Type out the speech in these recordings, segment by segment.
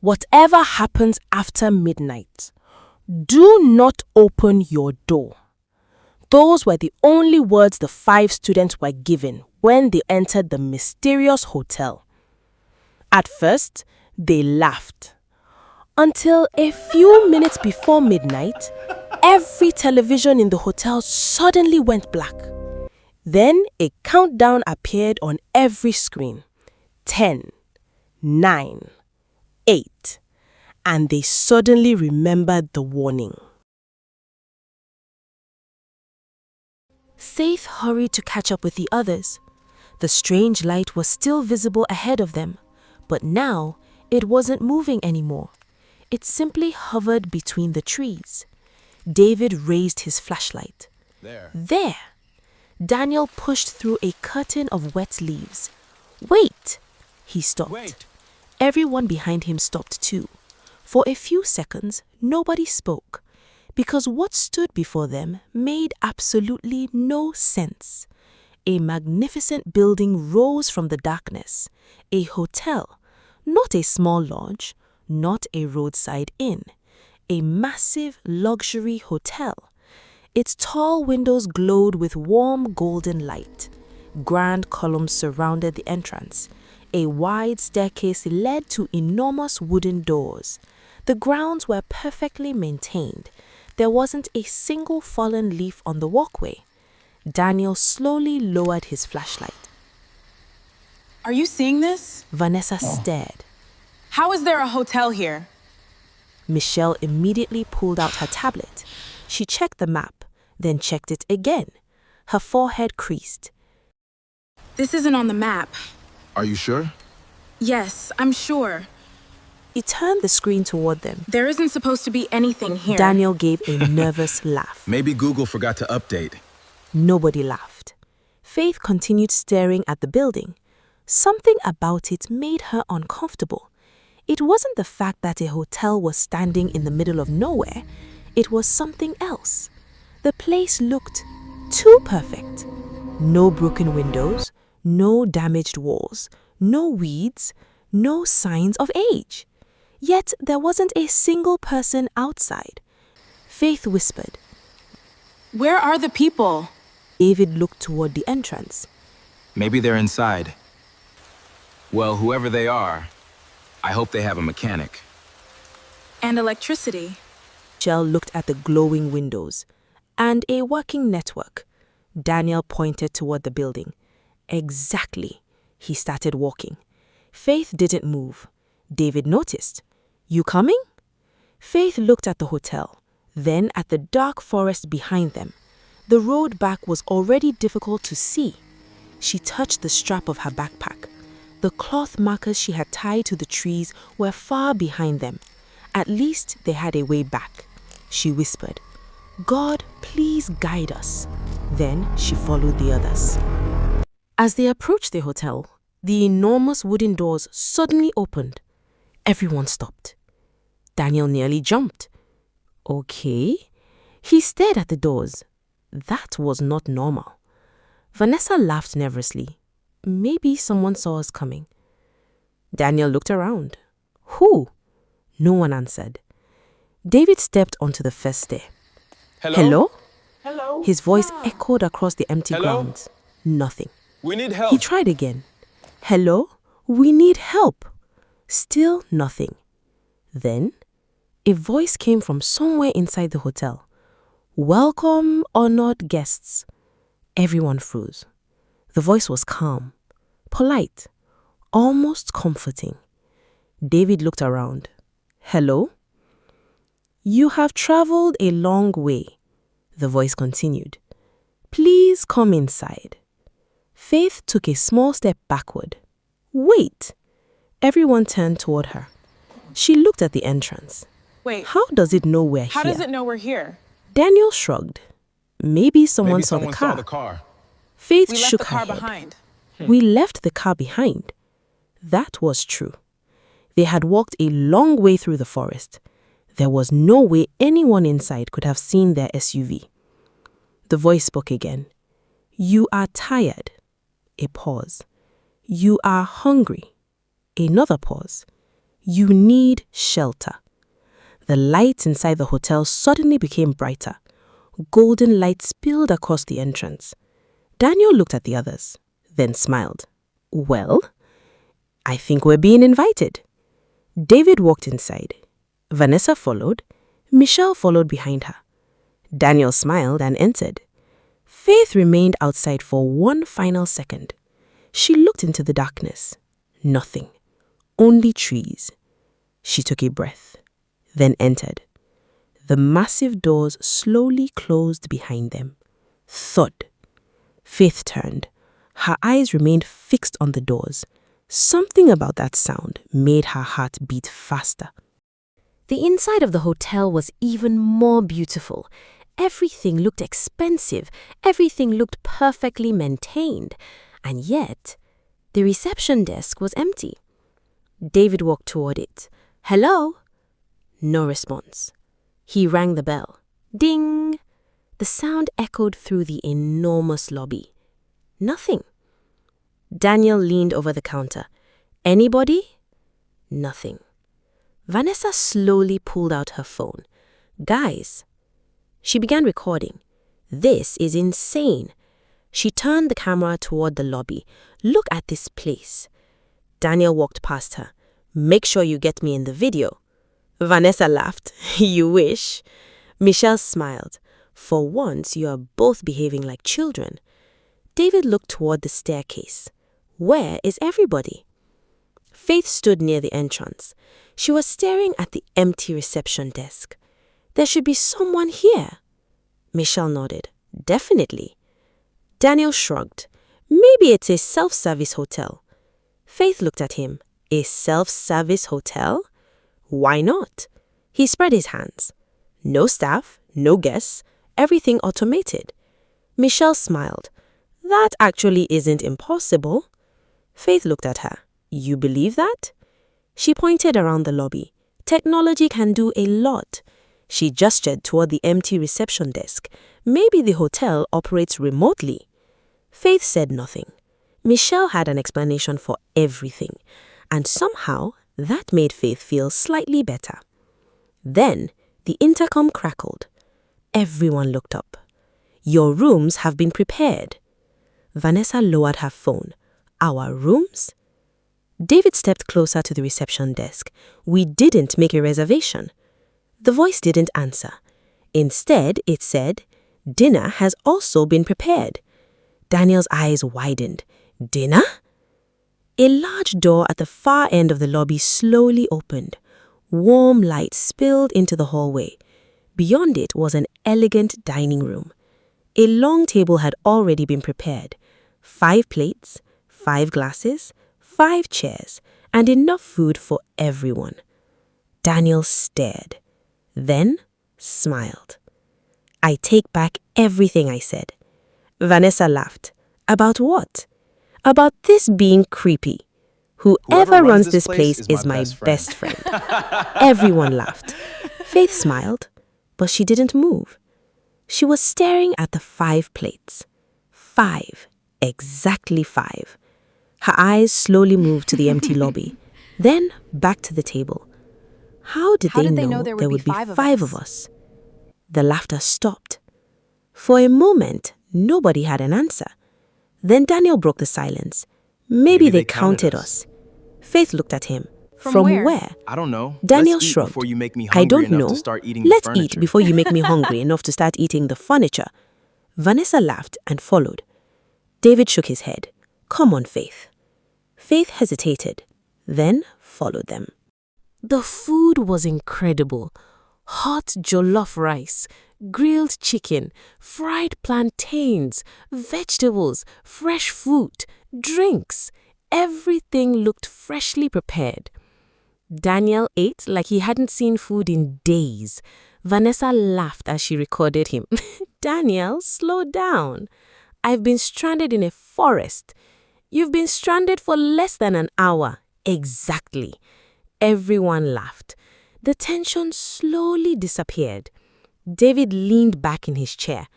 Whatever happens after midnight, do not open your door. Those were the only words the 5 students were given when they entered the mysterious hotel. At first, they laughed. Until a few minutes before midnight, every television in the hotel suddenly went black. Then a countdown appeared on every screen. 10, 9, 8. And they suddenly remembered the warning. Faith hurried to catch up with the others. The strange light was still visible ahead of them, but now it wasn't moving anymore. It simply hovered between the trees. David raised his flashlight. There! Daniel pushed through a curtain of wet leaves. Wait! He stopped. Wait. Everyone behind him stopped too. For a few seconds, nobody spoke, because what stood before them made absolutely no sense. A magnificent building rose from the darkness. A hotel, not a small lodge, not a roadside inn. A massive luxury hotel. Its tall windows glowed with warm golden light. Grand columns surrounded the entrance. A wide staircase led to enormous wooden doors. The grounds were perfectly maintained. There wasn't a single fallen leaf on the walkway. Daniel slowly lowered his flashlight. Are you seeing this? Vanessa stared. How is there a hotel here? Michelle immediately pulled out her tablet. She checked the map, then checked it again. Her forehead creased. This isn't on the map. Are you sure? Yes, I'm sure. He turned the screen toward them. There isn't supposed to be anything here. Daniel gave a nervous laugh. Maybe Google forgot to update. Nobody laughed. Faith continued staring at the building. Something about it made her uncomfortable. It wasn't the fact that a hotel was standing in the middle of nowhere. It was something else. The place looked too perfect. No broken windows, no damaged walls, no weeds, no signs of age. Yet there wasn't a single person outside. Faith whispered. Where are the people? David looked toward the entrance. Maybe they're inside. Well, whoever they are, I hope they have a mechanic. And electricity. Michelle looked at the glowing windows. And a working network. Daniel pointed toward the building. Exactly. He started walking. Faith didn't move. David noticed. You coming? Faith looked at the hotel, then at the dark forest behind them. The road back was already difficult to see. She touched the strap of her backpack. The cloth markers she had tied to the trees were far behind them. At least they had a way back. She whispered, God, please guide us. Then she followed the others. As they approached the hotel, the enormous wooden doors suddenly opened. Everyone stopped. Daniel nearly jumped. Okay. He stared at the doors. That was not normal. Vanessa laughed nervously. Maybe someone saw us coming. Daniel looked around. Who? No one answered. David stepped onto the first stair. Hello? Hello? His voice echoed across the empty grounds. Nothing. We need help. He tried again. Hello? We need help. Still nothing. Then, a voice came from somewhere inside the hotel. Welcome, honored guests. Everyone froze. The voice was calm, polite, almost comforting. David looked around. Hello? You have traveled a long way, the voice continued. Please come inside. Faith took a small step backward. Wait! Everyone turned toward her. She looked at the entrance. Wait. How does it know we're here? How does it know we're here? Daniel shrugged. Maybe someone saw the car. Faith We left shook the her car head. behind. We left the car behind. That was true. They had walked a long way through the forest. There was no way anyone inside could have seen their SUV. The voice spoke again. You are tired. A pause. You are hungry. Another pause. You need shelter. The lights inside the hotel suddenly became brighter. Golden light spilled across the entrance. Daniel looked at the others, then smiled. Well, I think we're being invited. David walked inside. Vanessa followed. Michelle followed behind her. Daniel smiled and entered. Faith remained outside for one final second. She looked into the darkness. Nothing. Only trees. She took a breath, then entered. The massive doors slowly closed behind them. Thud. Faith turned. Her eyes remained fixed on the doors. Something about that sound made her heart beat faster. The inside of the hotel was even more beautiful. Everything looked expensive. Everything looked perfectly maintained. And yet, the reception desk was empty. David walked toward it. Hello? No response. He rang the bell. Ding! The sound echoed through the enormous lobby. Nothing. Daniel leaned over the counter. Anybody? Nothing. Vanessa slowly pulled out her phone. Guys. She began recording. This is insane. She turned the camera toward the lobby. Look at this place. Daniel walked past her. Make sure you get me in the video. Vanessa laughed. You wish. Michelle smiled. For once, you are both behaving like children. David looked toward the staircase. Where is everybody? Faith stood near the entrance. She was staring at the empty reception desk. There should be someone here. Michelle nodded. Definitely. Daniel shrugged. Maybe it's a self-service hotel. Faith looked at him. A self-service hotel? Why not? He spread his hands. No staff, no guests, everything automated. Michelle smiled. That actually isn't impossible. Faith looked at her. You believe that? She pointed around the lobby. Technology can do a lot. She gestured toward the empty reception desk. Maybe the hotel operates remotely. Faith said nothing. Michelle had an explanation for everything, and somehow that made Faith feel slightly better. Then the intercom crackled. Everyone looked up. Your rooms have been prepared. Vanessa lowered her phone. Our rooms? David stepped closer to the reception desk. We didn't make a reservation. The voice didn't answer. Instead, it said, dinner has also been prepared. Daniel's eyes widened. Dinner? A large door at the far end of the lobby slowly opened. Warm light spilled into the hallway. Beyond it was an elegant dining room. A long table had already been prepared. 5 plates, 5 glasses, 5 chairs, and enough food for everyone. Daniel stared, then smiled. I take back everything I said. Vanessa laughed. About what? About this being creepy. Whoever runs this place is my best friend. Everyone laughed. Faith smiled, but she didn't move. She was staring at the 5 plates. 5. Exactly 5. Her eyes slowly moved to the empty lobby, then back to the table. How did they know there would be 5 of us? The laughter stopped. For a moment, nobody had an answer. Then Daniel broke the silence. Maybe they counted us. Faith looked at him. From where? I don't know. Daniel Let's eat shrugged. before you make me I hungry don't enough know. to start eating Let's the eat furniture. before you make me hungry enough to start eating the furniture. Vanessa laughed and followed. David shook his head. Come on, Faith. Faith hesitated, then followed them. The food was incredible. Hot jollof rice, grilled chicken, fried plantains, vegetables, fresh fruit, drinks. Everything looked freshly prepared. Daniel ate like he hadn't seen food in days. Vanessa laughed as she recorded him. Daniel, slow down. I've been stranded in a forest. You've been stranded for less than an hour. Exactly. Everyone laughed. The tension slowly disappeared. David leaned back in his chair.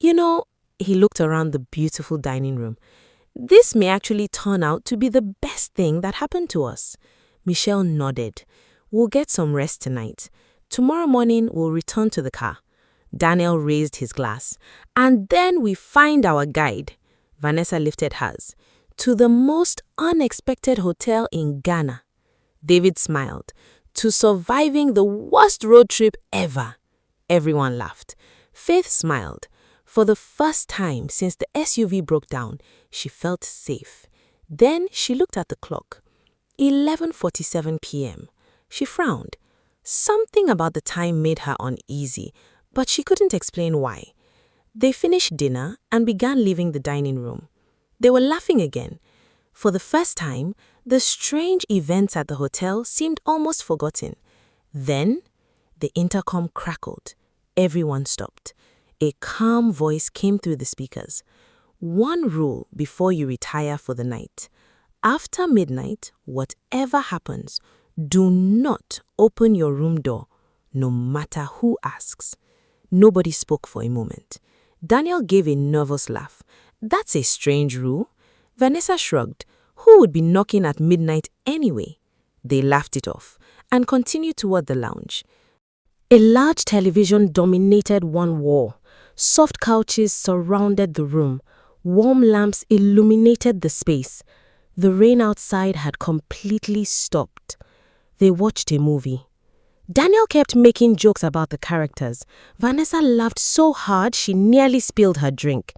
You know, he looked around the beautiful dining room. This may actually turn out to be the best thing that happened to us. Michelle nodded. We'll get some rest tonight. Tomorrow morning, we'll return to the car. Daniel raised his glass. And then we find our guide. Vanessa lifted hers. To the most unexpected hotel in Ghana. David smiled. To surviving the worst road trip ever. Everyone laughed. Faith smiled. For the first time since the SUV broke down, she felt safe. Then she looked at the clock. 11:47 p.m. She frowned. Something about the time made her uneasy, but she couldn't explain why. They finished dinner and began leaving the dining room. They were laughing again. For the first time, the strange events at the hotel seemed almost forgotten. Then, the intercom crackled. Everyone stopped. A calm voice came through the speakers. One rule before you retire for the night. After midnight, whatever happens, do not open your room door, no matter who asks. Nobody spoke for a moment. Daniel gave a nervous laugh. That's a strange rule. Vanessa shrugged. Who would be knocking at midnight anyway? They laughed it off and continued toward the lounge. A large television dominated one wall. Soft couches surrounded the room. Warm lamps illuminated the space. The rain outside had completely stopped. They watched a movie. Daniel kept making jokes about the characters. Vanessa laughed so hard she nearly spilled her drink.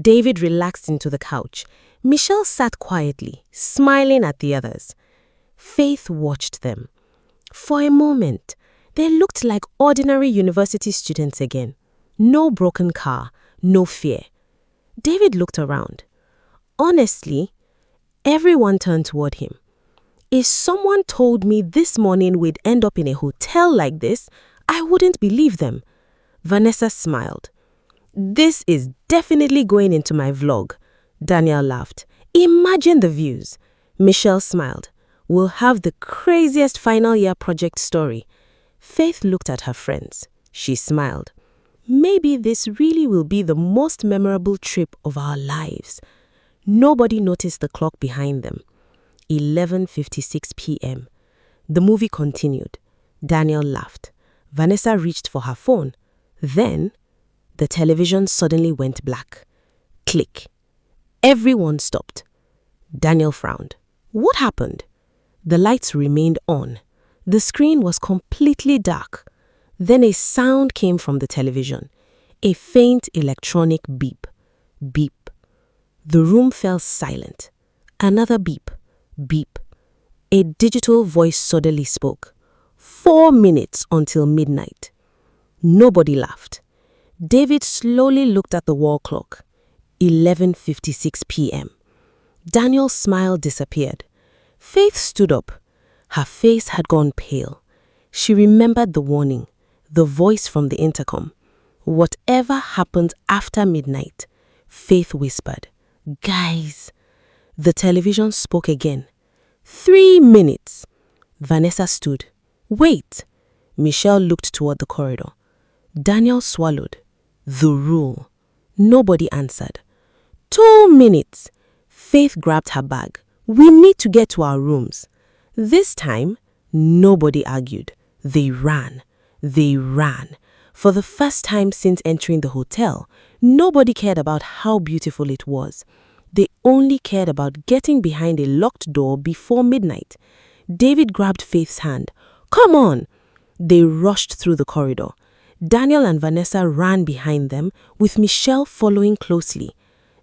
David relaxed into the couch. Michelle sat quietly, smiling at the others. Faith watched them. For a moment, they looked like ordinary university students again. No broken car, no fear. David looked around. Honestly, everyone turned toward him. If someone told me this morning we'd end up in a hotel like this, I wouldn't believe them. Vanessa smiled. This is definitely going into my vlog. Daniel laughed. Imagine the views. Michelle smiled. We'll have the craziest final year project story. Faith looked at her friends. She smiled. Maybe this really will be the most memorable trip of our lives. Nobody noticed the clock behind them. 11:56 p.m. The movie continued. Daniel laughed. Vanessa reached for her phone. Then, the television suddenly went black. Click. Everyone stopped. Daniel frowned. What happened? The lights remained on. The screen was completely dark. Then a sound came from the television. A faint electronic beep. Beep. The room fell silent. Another beep. Beep. A digital voice suddenly spoke. 4 minutes until midnight. Nobody laughed. David slowly looked at the wall clock. 11:56 p.m. Daniel's smile disappeared. Faith stood up. Her face had gone pale. She remembered the warning, the voice from the intercom. Whatever happened after midnight, Faith whispered, Guys. The television spoke again. 3 minutes. Vanessa stood. Wait. Michelle looked toward the corridor. Daniel swallowed. The rule. Nobody answered. 2 minutes. Faith grabbed her bag. We need to get to our rooms. This time, nobody argued. They ran. They ran. For the first time since entering the hotel, nobody cared about how beautiful it was. They only cared about getting behind a locked door before midnight. David grabbed Faith's hand. Come on! They rushed through the corridor. Daniel and Vanessa ran behind them, with Michelle following closely.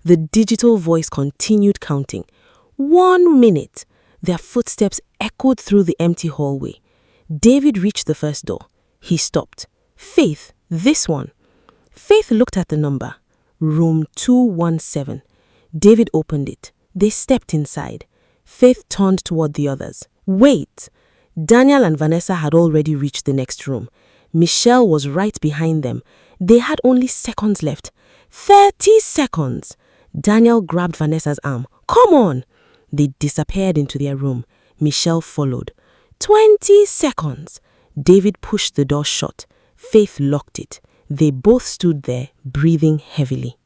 The digital voice continued counting. 1 minute. Their footsteps echoed through the empty hallway. David reached the first door. He stopped. Faith, this one. Faith looked at the number. Room 217. David opened it. They stepped inside. Faith turned toward the others. Wait! Daniel and Vanessa had already reached the next room. Michelle was right behind them. They had only seconds left. 30 seconds! Daniel grabbed Vanessa's arm. Come on! They disappeared into their room. Michelle followed. 20 seconds! David pushed the door shut. Faith locked it. They both stood there, breathing heavily.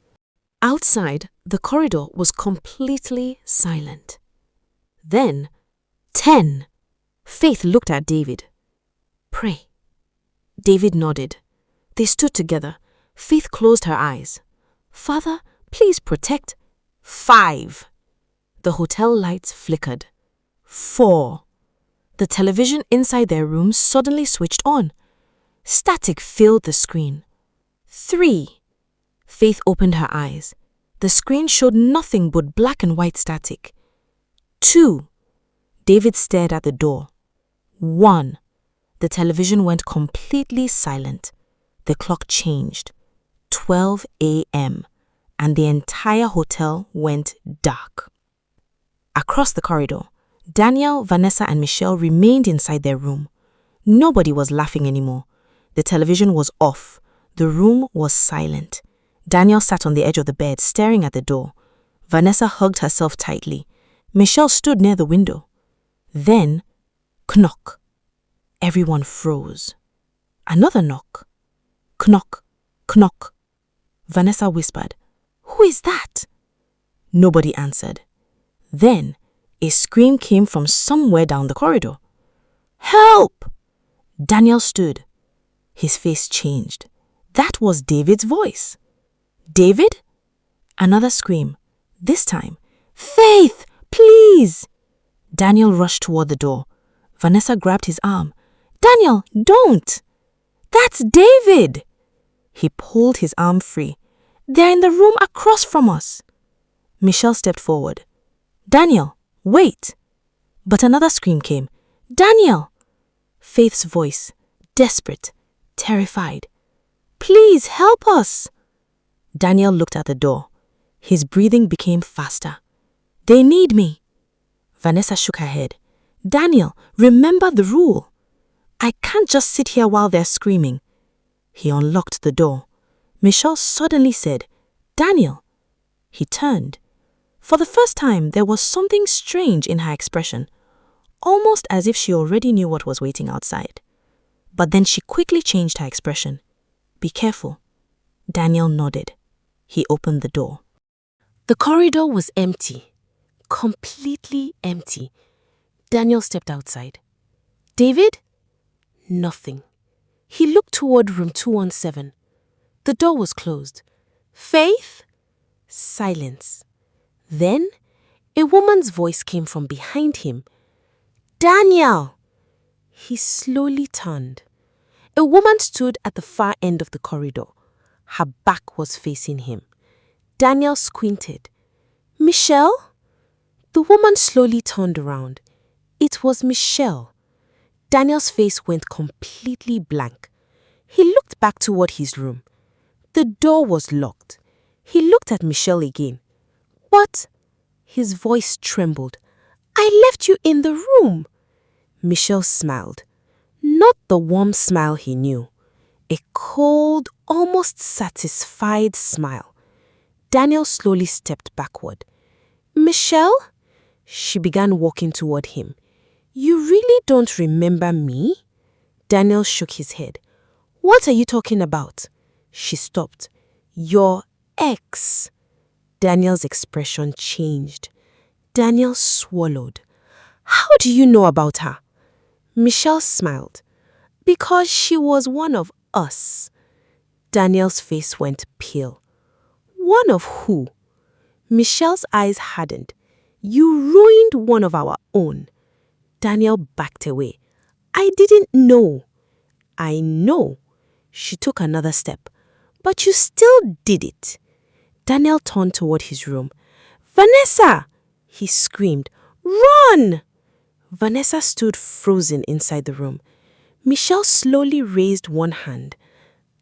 Outside, the corridor was completely silent. Then, 10, Faith looked at David. "Pray." David nodded. They stood together. Faith closed her eyes. "Father, please protect." 5. The hotel lights flickered. 4. The television inside their room suddenly switched on. Static filled the screen. 3. Faith opened her eyes. The screen showed nothing but black and white static. 2. David stared at the door. 1. The television went completely silent. The clock changed. 12 a.m. and the entire hotel went dark. Across the corridor, Daniel, Vanessa, and Michelle remained inside their room. Nobody was laughing anymore. The television was off. The room was silent. Daniel sat on the edge of the bed, staring at the door. Vanessa hugged herself tightly. Michelle stood near the window. Then, knock. Everyone froze. Another knock. Knock, knock. Vanessa whispered, "Who is that?" Nobody answered. Then, a scream came from somewhere down the corridor. "Help!" Daniel stood. His face changed. That was David's voice. "David?" Another scream. This time, "Faith, please!" Daniel rushed toward the door. Vanessa grabbed his arm. "Daniel, don't! That's David!" He pulled his arm free. "They're in the room across from us." Michelle stepped forward. "Daniel, wait!" But another scream came. "Daniel!" Faith's voice, desperate, terrified. "Please help us!" Daniel looked at the door. His breathing became faster. "They need me." Vanessa shook her head. "Daniel, remember the rule. I can't just sit here while they're screaming." He unlocked the door. Michelle suddenly said, "Daniel." He turned. For the first time, there was something strange in her expression, almost as if she already knew what was waiting outside. But then she quickly changed her expression. "Be careful." Daniel nodded. He opened the door. The corridor was empty, completely empty. Daniel stepped outside. "David?" Nothing. He looked toward room 217. The door was closed. "Faith?" Silence. Then, a woman's voice came from behind him. "Daniel!" He slowly turned. A woman stood at the far end of the corridor. Her back was facing him. Daniel squinted. "Michelle?" The woman slowly turned around. It was Michelle. Daniel's face went completely blank. He looked back toward his room. The door was locked. He looked at Michelle again. "What?" His voice trembled. "I left you in the room." Michelle smiled. Not the warm smile he knew. A cold, almost satisfied smile. Daniel slowly stepped backward. "Michelle?" She began walking toward him. "You really don't remember me?" Daniel shook his head. "What are you talking about?" She stopped. "Your ex." Daniel's expression changed. Daniel swallowed. "How do you know about her?" Michelle smiled. "Because she was one of us." Daniel's face went pale. "One of who?" Michelle's eyes hardened. "You ruined one of our own." Daniel backed away. "I didn't know." "I know." She took another step. "But you still did it." Daniel turned toward his room. "Vanessa!" He screamed. "Run!" Vanessa stood frozen inside the room. Michelle slowly raised one hand.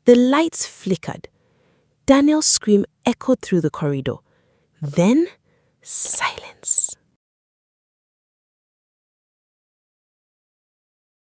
The lights flickered. Daniel's scream echoed through the corridor. Then, silence.